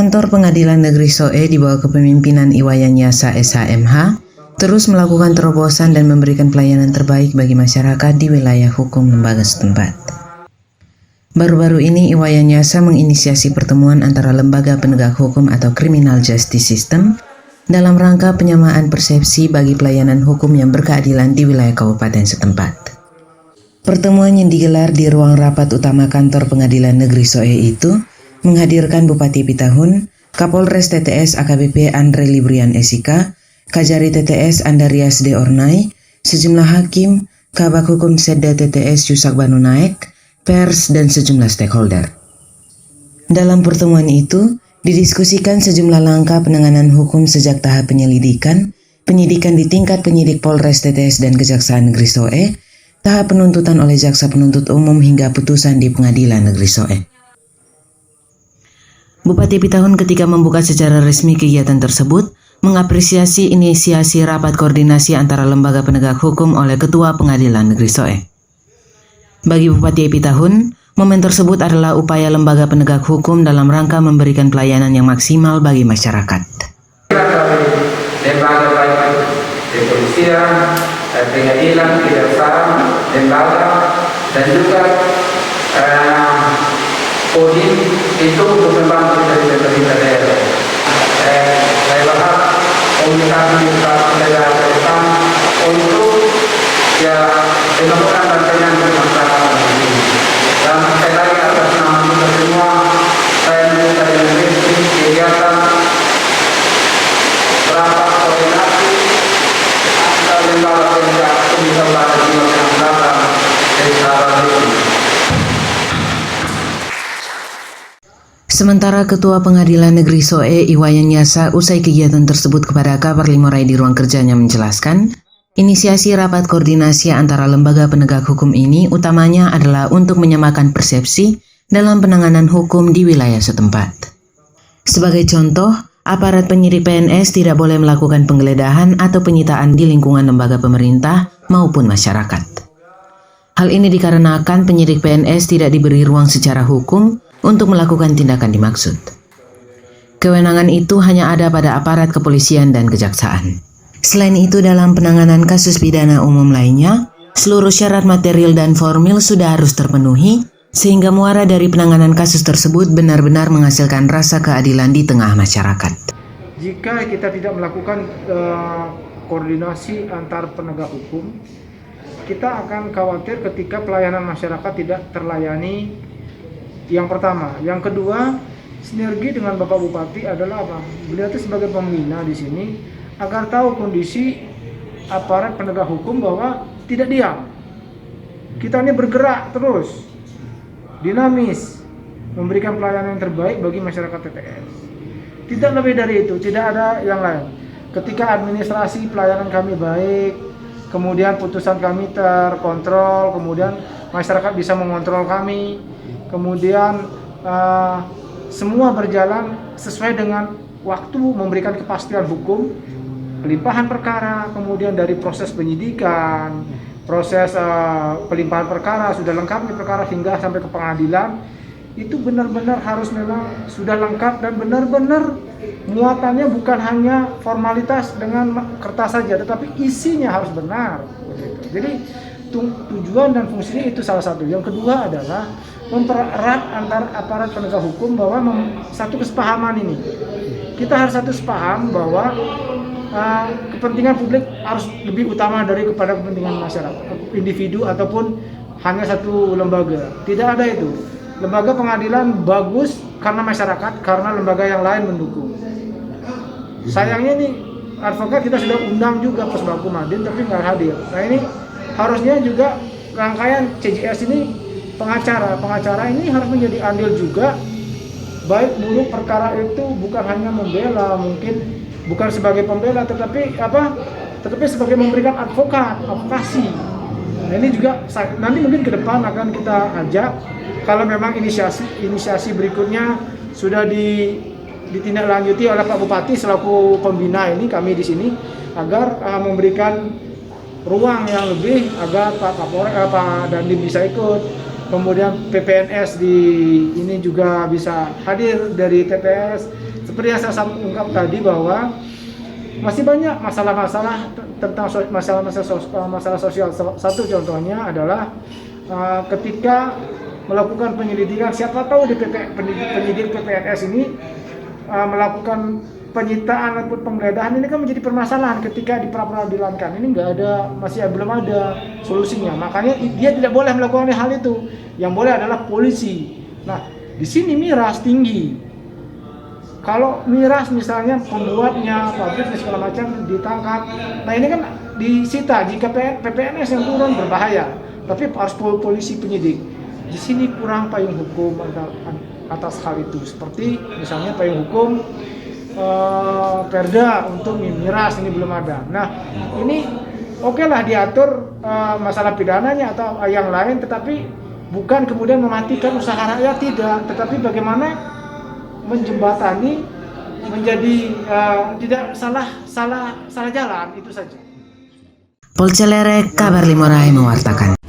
Kantor Pengadilan Negeri Soe di bawah kepemimpinan Iwayan Yasa SHMH terus melakukan terobosan dan memberikan pelayanan terbaik bagi masyarakat di wilayah hukum lembaga setempat. Baru-baru ini Iwayan Yasa menginisiasi pertemuan antara lembaga penegak hukum atau Criminal Justice System dalam rangka penyamaan persepsi bagi pelayanan hukum yang berkeadilan di wilayah kabupaten setempat. Pertemuan yang digelar di ruang rapat utama kantor Pengadilan Negeri Soe itu menghadirkan Bupati Pitahun, Kapolres TTS AKBP Andre Librian Esika, Kajari TTS Andarias De Ornai, sejumlah hakim, Kabak Hukum Sedda TTS Yusak Banu Naik, pers, dan sejumlah stakeholder. Dalam pertemuan itu, didiskusikan sejumlah langkah penanganan hukum sejak tahap penyelidikan di tingkat penyidik Polres TTS dan Kejaksaan Negeri Soe, tahap penuntutan oleh Jaksa Penuntut Umum hingga putusan di Pengadilan Negeri Soe. Bupati Pitahun ketika membuka secara resmi kegiatan tersebut, mengapresiasi inisiasi rapat koordinasi antara lembaga penegak hukum oleh Ketua Pengadilan Negeri Soe. Bagi Bupati Pitahun, momen tersebut adalah upaya lembaga penegak hukum dalam rangka memberikan pelayanan yang maksimal bagi masyarakat. Lembaga baik kepolisian, pengadilan, kejaksaan, lembaga, dan juga Kodim itu untuk membantu dari pemerintah daerah. Saya berharap komunikasi daerah ke depan untuk pembangunan dan penyanyi masyarakat ini. Dan saya lagi atas nama kita semua, saya minta dengan kegiatan rapat koordinasi antar lembaga penegak hukum di Kabupaten Sulawesi Selatan dari Sarawak. Sementara Ketua Pengadilan Negeri Soe Iwayan Yasa usai kegiatan tersebut kepada kabar Limorai di ruang kerjanya menjelaskan, inisiasi rapat koordinasi antara lembaga penegak hukum ini utamanya adalah untuk menyamakan persepsi dalam penanganan hukum di wilayah setempat. Sebagai contoh, aparat penyidik PNS tidak boleh melakukan penggeledahan atau penyitaan di lingkungan lembaga pemerintah maupun masyarakat. Hal ini dikarenakan penyidik PNS tidak diberi ruang secara hukum untuk melakukan tindakan dimaksud. Kewenangan itu hanya ada pada aparat kepolisian dan kejaksaan. Selain itu, dalam penanganan kasus pidana umum lainnya, seluruh syarat material dan formil sudah harus terpenuhi, sehingga muara dari penanganan kasus tersebut benar-benar menghasilkan rasa keadilan di tengah masyarakat. Jika kita tidak melakukan koordinasi antar penegak hukum, kita akan khawatir ketika pelayanan masyarakat tidak terlayani. Yang pertama, yang kedua, sinergi dengan Bapak Bupati adalah apa? Beliau itu sebagai pembina di sini agar tahu kondisi aparat penegak hukum bahwa tidak diam. Kita ini bergerak terus, dinamis, memberikan pelayanan yang terbaik bagi masyarakat TTS. Tidak lebih dari itu, tidak ada yang lain. Ketika administrasi pelayanan kami baik, kemudian putusan kami terkontrol, kemudian masyarakat bisa mengontrol kami, kemudian semua berjalan sesuai dengan waktu, memberikan kepastian hukum, pelimpahan perkara, kemudian dari proses penyidikan, proses pelimpahan perkara, sudah lengkap di perkara hingga sampai ke pengadilan, itu benar-benar harus memang sudah lengkap dan benar-benar muatannya bukan hanya formalitas dengan kertas saja, tetapi isinya harus benar. Jadi tujuan dan fungsinya itu salah satu. Yang kedua adalah mempererat antar aparat penegak hukum bahwa satu kesepahaman ini. Kita harus satu sepaham bahwa kepentingan publik harus lebih utama kepada kepentingan masyarakat, individu ataupun hanya satu lembaga. Tidak ada itu. Lembaga pengadilan bagus karena masyarakat, karena lembaga yang lain mendukung. Sayangnya nih advokat kita sudah undang juga Pusbaku Madin tapi nggak hadir. Nah ini harusnya juga rangkaian CJS ini pengacara ini harus menjadi andil juga, baik buruk perkara itu bukan hanya membela, mungkin bukan sebagai pembela tetapi sebagai memberikan advokasi. Nah ini juga nanti mungkin ke depan akan kita ajak kalau memang inisiasi berikutnya sudah ditindaklanjuti oleh Pak Bupati selaku pembina ini, kami di sini agar memberikan ruang yang lebih agar Pak Kapolres, Pak Dandim bisa ikut, kemudian PPNS di ini juga bisa hadir dari TPS, seperti yang saya ungkap tadi bahwa masih banyak masalah-masalah tentang masalah sosial. Satu contohnya adalah ketika melakukan penyelidikan, siapa tahu di penyidik PPNS ini melakukan penyitaan ataupun penggeledahan, ini kan menjadi permasalahan ketika di pra-peradilan kan. Ini belum ada solusinya. Makanya dia tidak boleh melakukan hal itu. Yang boleh adalah polisi. Nah, di sini miras tinggi. Kalau miras misalnya pembuatnya, pabriknya segala macam ditangkap. Nah, ini kan disita. Jika PPNS yang turun berbahaya. Tapi harus polisi penyidik. Di sini kurang payung hukum atas hal itu. Seperti misalnya payung hukum perda untuk miras ini belum ada. Nah, ini oke lah diatur masalah pidananya atau yang lain, tetapi bukan kemudian mematikan usaha rakyat, tidak. Tetapi bagaimana menjembatani menjadi tidak salah jalan, itu saja. Polcelere Kabar Limorai mewartakan.